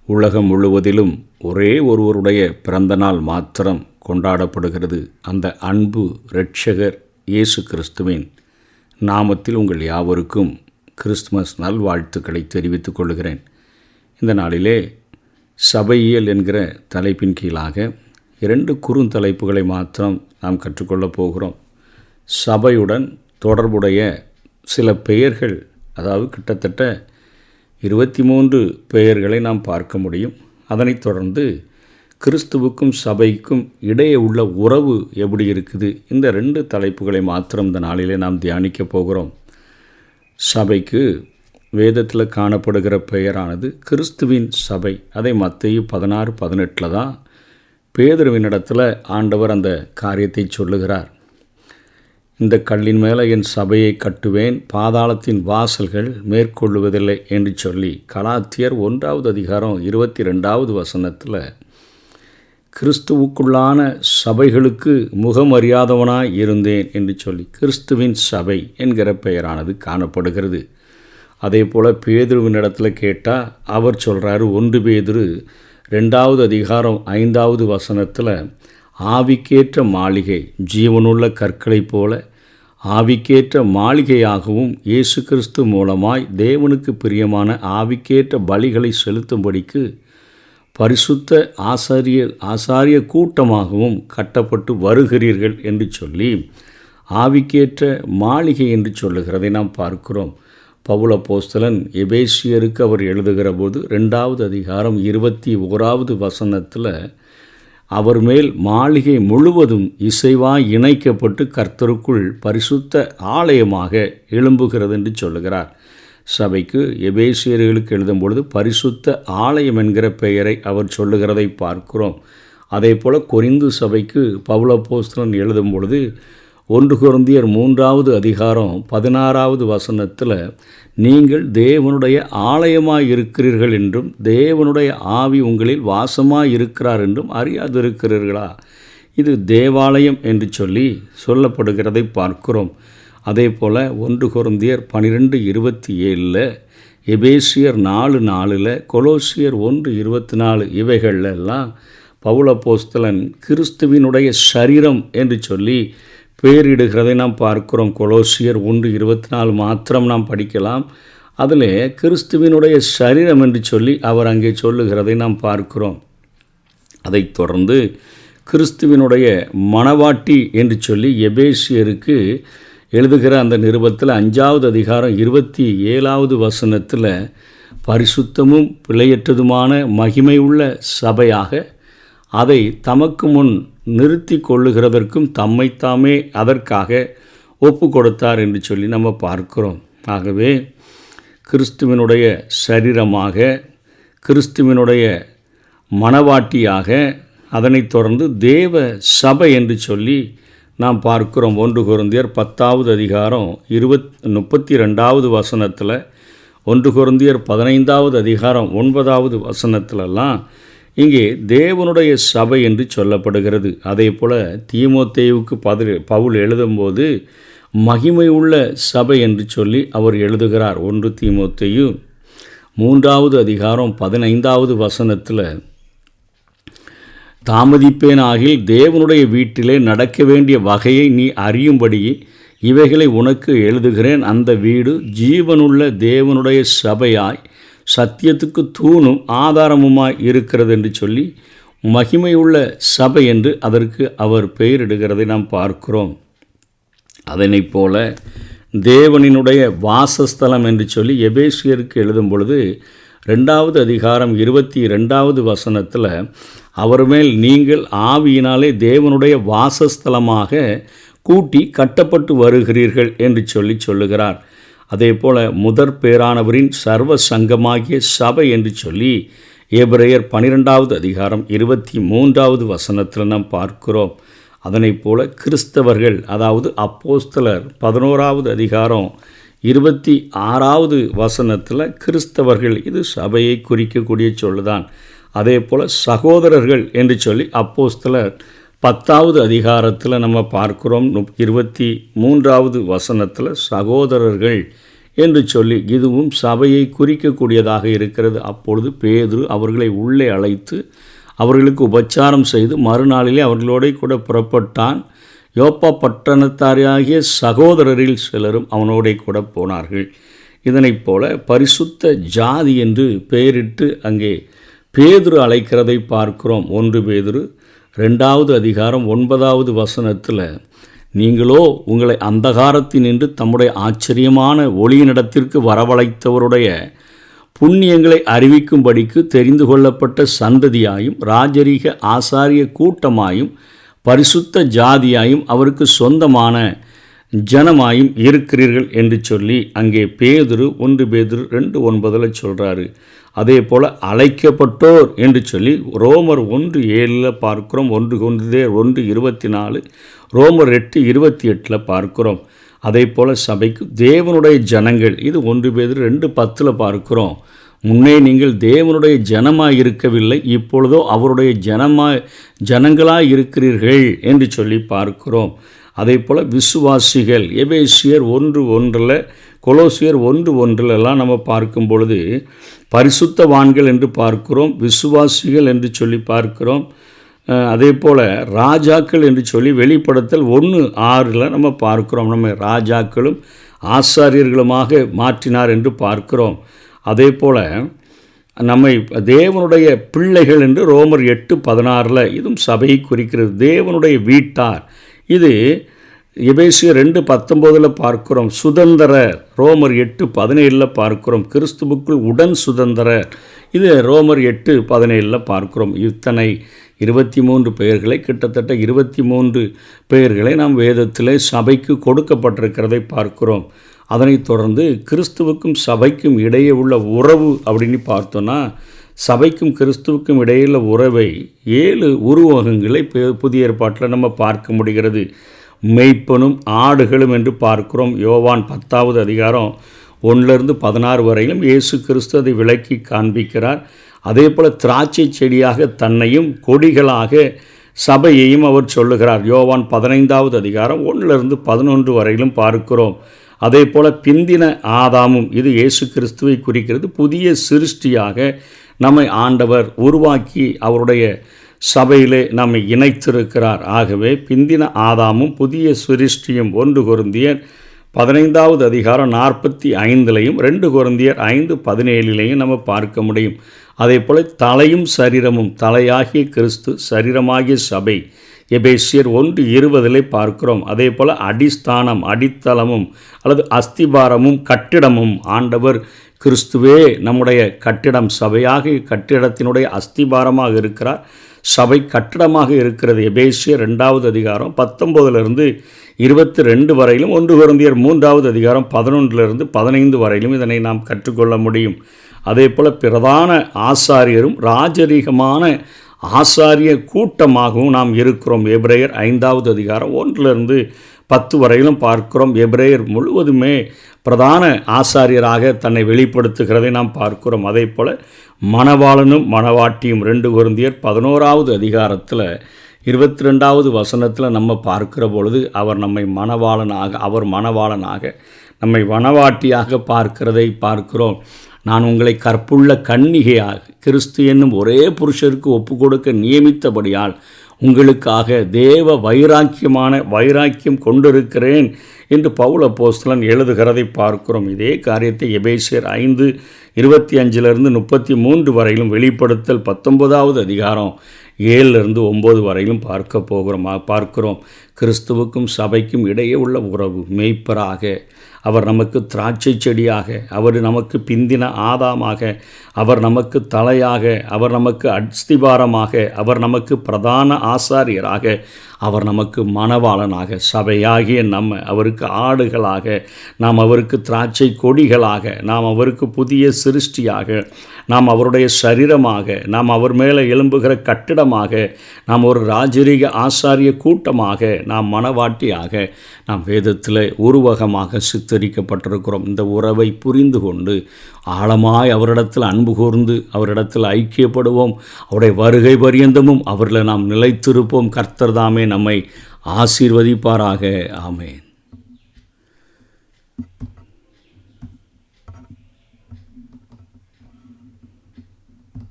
உலகம் முழுவதிலும் ஒரே ஒருவருடைய பிறந்த நாள் மாத்திரம் கொண்டாடப்படுகிறது. அந்த அன்பு இரட்சகர் இயேசு கிறிஸ்துவின் நாமத்தில் உங்கள் யாவருக்கும் கிறிஸ்துமஸ் நல்வாழ்த்துக்களை தெரிவித்துக் கொள்கிறேன். இந்த நாளிலே சபையியல் என்கிற தலைப்பின் கீழாக 2 குறுந்தலைப்புகளை மாத்திரம் நாம் கற்றுக்கொள்ளப் போகிறோம். சபையுடன் தொடர்புடைய சில பெயர்கள், அதாவது கிட்டத்தட்ட 23 பெயர்களை நாம் பார்க்க முடியும். அதனைத் தொடர்ந்து கிறிஸ்துவுக்கும் சபைக்கும் இடையே உள்ள உறவு எப்படி இருக்குது, இந்த 2 தலைப்புகளை மாத்திரம் இந்த நாளிலே நாம் தியானிக்க போகிறோம். சபைக்கு வேதத்தில் காணப்படுகிற பெயரானது கிறிஸ்துவின் சபை. அதை மத்தேயு 16:18 தான் பேதுருவினிடத்தில் ஆண்டவர் அந்த காரியத்தை சொல்லுகிறார். இந்த கல்லின் மேலே என் சபையை கட்டுவேன், பாதாளத்தின் வாசல்கள் மேற்கொள்ளுவதில்லை என்று சொல்லி கலாத்தியர் 1:22 கிறிஸ்துவுக்குள்ளான சபைகளுக்கு முகமறியாதவனாய் இருந்தேன் என்று சொல்லி கிறிஸ்துவின் சபை என்கிற பெயரானது காணப்படுகிறது. அதே போல் பேதுருவினிடத்தில் கேட்டால் அவர் சொல்கிறாரு, 1 பேதுரு 2:5 ஆவிக்கேற்ற மாளிகை ஜீவனுள்ள கற்களைப் போல ஆவிக்கேற்ற மாளிகையாகவும் இயேசு கிறிஸ்து மூலமாய் தேவனுக்கு பிரியமான ஆவிக்கேற்ற பலிகளை செலுத்தும்படிக்கு பரிசுத்த ஆசாரிய கூட்டமாகவும் கட்டப்பட்டு வருகிறீர்கள் என்று சொல்லி ஆவிக்கேற்ற மாளிகை என்று சொல்லுகிறதை நாம் பார்க்கிறோம். பவுல் அப்போஸ்தலன் எபேசியருக்கு அவர் எழுதுகிற போது 2:21 அவர் மேல் மாளிகை முழுவதும் இசைவாய் இணைக்கப்பட்டு கர்த்தருக்குள் பரிசுத்த ஆலயமாக எழும்புகிறது என்று சொல்லுகிறார். சபைக்கு எபேசியர்களுக்கு எழுதும் பொழுது பரிசுத்த ஆலயம் என்கிற பெயரை அவர் சொல்லுகிறதை பார்க்கிறோம். அதே போல் கொரிந்து சபைக்கு பவுல் அப்போஸ்தலன் எழுதும் பொழுது 1 கொரிந்தியர் 3:16 நீங்கள் தேவனுடைய ஆலயமாய் இருக்கிறீர்கள் என்றும் தேவனுடைய ஆவி உங்களில் வாசமாய் இருக்கிறார் என்றும் அறியாதிருக்கிறீர்களா? இது தேவாலயம் என்று சொல்லி சொல்லப்படுகிறதை பார்க்கிறோம். அதே போல் 1 கொரிந்தியர் 12:27 எபேசியர் 4:4 கொலோசியர் 1:24 இவைகளெல்லாம் பவுல் அப்போஸ்தலன் கிறிஸ்துவினுடைய சரீரம் என்று சொல்லி பெயரிடுகிறதை நாம் பார்க்கிறோம். கொலோசியர் 1:24 மாத்திரம் நாம் படிக்கலாம். அதில் கிறிஸ்துவினுடைய சரீரம் என்று சொல்லி அவர் அங்கே சொல்லுகிறதை நாம் பார்க்கிறோம். அதைத் தொடர்ந்து கிறிஸ்துவினுடைய மணவாட்டி என்று சொல்லி எபேசியருக்கு எழுதுகிற அந்த நிருபத்தில் 5:27 பரிசுத்தமும் பிழையற்றதுமான மகிமையுள்ள சபையாக அதை தமக்கு முன் நிறுத்தி கொள்ளுகிறதற்கும் தம்மைத்தாமே அதற்காக ஒப்பு கொடுத்தார் என்று சொல்லி நம்ம பார்க்கிறோம். ஆகவே கிறிஸ்துவினுடைய சரீரமாக, கிறிஸ்துவினுடைய மணவாட்டியாக, அதனைத் தொடர்ந்து தேவ சபை என்று சொல்லி நாம் பார்க்கிறோம். 1 கொரிந்தியர் 10:32 1 கொரிந்தியர் 15:9 இங்கே தேவனுடைய சபை என்று சொல்லப்படுகிறது. அதே போல் தீமோத்தேயுவுக்கு பவுல் எழுதும்போது மகிமை உள்ள சபை என்று சொல்லி அவர் எழுதுகிறார். 1 தீமோத்தேயு 3:15 தாமதிப்பேனாகில் தேவனுடைய வீட்டிலே நடக்க வேண்டிய வகையை நீ அறியும்படி இவைகளை உனக்கு எழுதுகிறேன். அந்த வீடு ஜீவனுள்ள தேவனுடைய சபையாய் சத்தியத்துக்கு தூணும் ஆதாரமுமாய் இருக்கிறது என்று சொல்லி மகிமையுள்ள சபை என்று அதற்கு அவர் பெயரிடுகிறதை நாம் பார்க்கிறோம். அதனைப் போல தேவனினுடைய வாசஸ்தலம் என்று சொல்லி எபேசியருக்கு எழுதும் பொழுது 2:22 அவர் மேல் நீங்கள் ஆவியினாலே தேவனுடைய வாசஸ்தலமாக கூட்டி கட்டப்பட்டு வருகிறீர்கள் என்று சொல்லுகிறார். அதே போல் முதற் பேரானவரின் சர்வ சங்கமாகிய சபை என்று சொல்லி எபிரேயர் 12:23 நாம் பார்க்கிறோம். அதனைப் போல கிறிஸ்தவர்கள், அதாவது அப்போஸ்தலர் 11:26 கிறிஸ்தவர்கள், இது சபையை குறிக்கக்கூடிய சொல்லுதான். அதே போல் சகோதரர்கள் என்று சொல்லி அப்போஸ்தலர் 10 நம்ம பார்க்கிறோம். 23 சகோதரர்கள் என்று சொல்லி இதுவும் சபையை குறிக்கக்கூடியதாக இருக்கிறது. அப்பொழுது பேதுரு அவர்களை உள்ளே அழைத்து அவர்களுக்கு உபச்சாரம் செய்து மறுநாளிலே அவர்களோட கூட புறப்பட்டான். யோப்பா பட்டணத்தாராகிய சகோதரரில் சிலரும் அவனோட கூட போனார்கள். இதனைப் போல பரிசுத்த ஜாதி என்று பெயரிட்டு அங்கே பேதுரு அழைக்கிறதை பார்க்கிறோம். 1 பேதுரு 2வது அதிகாரம் 9வது வசனத்தில், நீங்களோ உங்களை அந்தகாரத்தினின்று தம்முடைய ஆச்சரியமான ஒளியினிடத்திற்கு வரவழைத்தவருடைய புண்ணியங்களை அறிவிக்கும்படிக்கு தெரிந்து கொள்ளப்பட்ட சந்ததியாயும் ராஜரீக ஆசாரிய கூட்டமாயும் பரிசுத்த ஜாதியாயும் அவருக்கு சொந்தமான ஜனமாயும் இருக்கிறீர்கள் என்று சொல்லி அங்கே பேதுரு 1 பேதுரு 2:9 சொல்கிறாரு. அதே போல் அழைக்கப்பட்டோர் என்று சொல்லி ரோமர் 1:7 பார்க்கிறோம். 1:24, ரோமர் 8:28 பார்க்கிறோம். அதே போல் சபைக்கு தேவனுடைய ஜனங்கள், இது 1 பேதுரு 2:10 பார்க்கிறோம். முன்னே நீங்கள் தேவனுடைய ஜனமாய் இருக்கவில்லை, இப்பொழுதோ அவருடைய ஜனங்களாய் இருக்கிறீர்கள் என்று சொல்லி பார்க்கிறோம். அதே போல் விசுவாசிகள் எபேசியர் 1:1, கொலோசியர் 1:1 நம்ம பார்க்கும் பொழுது பரிசுத்தவான்கள் என்று பார்க்கிறோம், விசுவாசிகள் என்று சொல்லி பார்க்கிறோம். அதே போல் ராஜாக்கள் என்று சொல்லி வெளிப்படுத்தல் 1:6 நம்ம பார்க்கிறோம். நம்ம ராஜாக்களும் ஆசாரியர்களுமாக மாற்றினார் என்று பார்க்கிறோம். அதே போல் நம்மை தேவனுடைய பிள்ளைகள் என்று ரோமர் 8:16 இதுவும் சபையை குறிக்கிறது. தேவனுடைய வீட்டார், இது எபேசியர் 2:19 பார்க்கிறோம். சுதந்திரர் ரோமர் 8:17 பார்க்கிறோம். கிறிஸ்துவுக்குள் உடன் சுதந்திரர், இது ரோமர் 8:17 பார்க்கிறோம். இத்தனை 23 பெயர்களை, கிட்டத்தட்ட 23 பெயர்களை நாம் வேதத்திலே சபைக்கு கொடுக்கப்பட்டிருக்கிறதை பார்க்கிறோம். அதனைத் தொடர்ந்து கிறிஸ்துவுக்கும் சபைக்கும் இடையே உள்ள உறவு அப்படின்னு பார்த்தோன்னா, சபைக்கும் கிறிஸ்துவுக்கும் இடையில உறவை 7 உருவகங்களை புதிய ஏற்பாட்டில் நம்ம பார்க்க முடிகிறது. மெய்ப்பனும் ஆடுகளும் என்று பார்க்கிறோம். யோவான் 10வது அதிகாரம் 1-16 வரையிலும் இயேசு கிறிஸ்து அதை விளக்கி காண்பிக்கிறார். அதே போல் திராட்சை செடியாக தன்னையும் கொடிகளாக சபையையும் அவர் சொல்லுகிறார். யோவான் 15வது அதிகாரம் 1-11 வரையிலும் பார்க்கிறோம். அதே போல் பிந்தின ஆதாமும், இது இயேசு கிறிஸ்துவை குறிக்கிறது. புதிய சிருஷ்டியாக நம்மை ஆண்டவர் உருவாக்கி அவருடைய சபையிலே நம்மை இணைத்திருக்கிறார். ஆகவே பிந்தின ஆதாமும் புதிய சிருஷ்டியும் 1 கொரிந்தியர் 15வது அதிகாரம் 45 2 கொரிந்தியர் 5:17 நம்ம பார்க்க முடியும். அதே போல் தலையும் சரீரமும், தலையாகிய கிறிஸ்து, சரீரமாகிய சபை, எபேசியர் 1:20 பார்க்கிறோம். அதே போல் அடிஸ்தானம், அடித்தளமும் அல்லது அஸ்திபாரமும் கட்டிடமும், ஆண்டவர் கிறிஸ்துவே நம்முடைய கட்டிடம், சபையாக கட்டிடத்தினுடைய அஸ்திபாரமாக இருக்கிறார். சபை கட்டிடமாக இருக்கிறது. எபேசியர் 2வது அதிகாரம் 19-22 வரையிலும், 1 கொரிந்தியர் 3வது அதிகாரம் 11-15 வரையிலும் இதனை நாம் கற்றுக்கொள்ள முடியும். அதே போல் பிரதான ஆசாரியரும் ராஜரீகமான ஆசாரிய கூட்டமாகவும் நாம் இருக்கிறோம். எபிரேயர் 5வது அதிகாரம் 1-10 வரையிலும் பார்க்கிறோம். எபிரேயர் முழுவதுமே பிரதான ஆசாரியராக தன்னை வெளிப்படுத்துகிறதை நாம் பார்க்கிறோம். அதே போல் மணவாளனும் மணவாட்டியும் 2 கொரிந்தியர் 11வது அதிகாரத்தில் 22வது வசனத்தில் நம்ம பார்க்கிற பொழுது அவர் நம்மை மணவாளனாக நம்மை மணவாட்டியாக பார்க்கிறதை பார்க்கிறோம். நான் உங்களை கற்புள்ள கன்னிகையாக கிறிஸ்து என்னும் ஒரே புருஷருக்கு ஒப்பு கொடுக்க நியமித்தபடியால் உங்களுக்காக தேவ வைராக்கியம் கொண்டிருக்கிறேன் என்று பவுல் அப்போஸ்தலன் எழுதுகிறதை பார்க்கிறோம். இதே காரியத்தை எபேசியர் 5:25-33 வரையிலும், வெளிப்படுத்தல் 19வது அதிகாரம் 7-9 வரையிலும் பார்க்கிறோம். கிறிஸ்துவுக்கும் சபைக்கும் இடையே உள்ள உறவு, மேய்ப்பராக அவர் நமக்கு திராட்சை செடியாக, அவர் நமக்கு பிந்தின ஆதாமாக, அவர் நமக்கு தலையாக, அவர் நமக்கு அஸ்திபாரமாக, அவர் நமக்கு பிரதான ஆசாரியராக, அவர் நமக்கு மணவாளனாக, சபையாகிய நம்ம அவருக்கு ஆடுகளாக, நாம் அவருக்கு திராட்சை கொடிகளாக, நாம் அவருக்கு புதிய சிருஷ்டியாக, நாம் அவருடைய சரீரமாக, நாம் அவர் மேலே எழும்புகிற கட்டிடமாக, நாம் ஒரு ராஜரீக ஆசாரிய கூட்டமாக, நாம் மணவாட்டியாக, நாம் வேதத்தில் உருவகமாக சித்தரிக்கப்பட்டிருக்கிறோம். இந்த உறவை புரிந்து கொண்டு ஆழமாய் அவரிடத்தில் அன்பு கூர்ந்து அவரிடத்தில் ஐக்கியப்படுவோம். அவருடைய வருகை பரியந்தமும் அவரில் நாம் நிலைத்திருப்போம். கர்த்தர் தாமே நம்மை ஆசீர்வதிப்பாராக. ஆமென்.